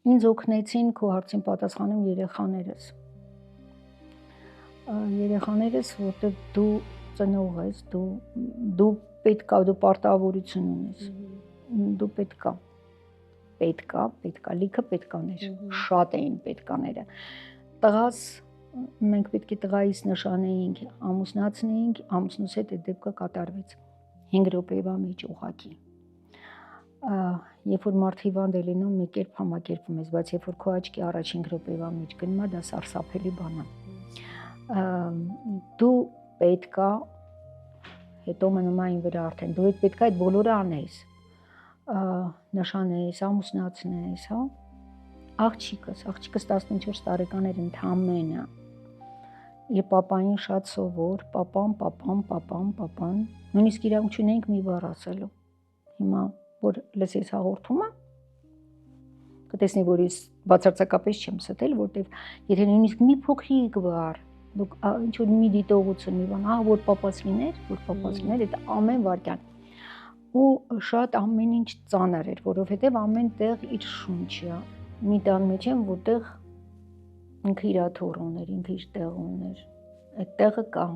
Ինձ օգնեցին քո հարցին պատասխանեմ երեխաներս։ Երեխաներս, որտեղ դու ծնող ես, դու պետքա, դու պարտավորություն ունես։ Դու պետքա, լիքը պետկաներ, շատ էին պետկաները։ Տղաս, մենք պետք է տղայիս նշանեինք, ամուսնացնեինք, ամուսնուս հետ այդ դեպքը կատարվեց 5 րոպեվա մեջ ուղղակի։ Երբ որ մարդ հիվանդ է լինում, մի կերպ համակերպում ես, բայց երբ որ քո աչքի առաջ 5 րոպեվա մեջ գնում է, դա սարսափելի բան է։ Դու պետքա, հետո մնում է այն վրա արդեն, դու պետքա այդ բոլորը անես, նշանես, ամուսնացնես, հա։ Աղջիկս 14 տարեկան էր ընդամենը, իր պապային շատ սովոր, պապան, նույնիսկ իրանք չունեինք մի բառ ասելու։ Հիմա, որ լսես հաղորդումը, կտեսնի, որ ես բացարձակապես չեմ ստել, որտեղ եթե նույնիսկ մի փոքրիկ բառ, դուք ինչ-որ մի դիտողություն, մի բան, որ պապաս լիներ, այդ ամեն վարքյան։ Ու շատ ամեն ինչ ծանր էր, որովհետև ամեն տեղ իր շունչը, մի տան մեջ եմ, որտեղ ինքը իր թոռ ուներ, ինքը իր տեղ ուներ, այդ տեղը կա։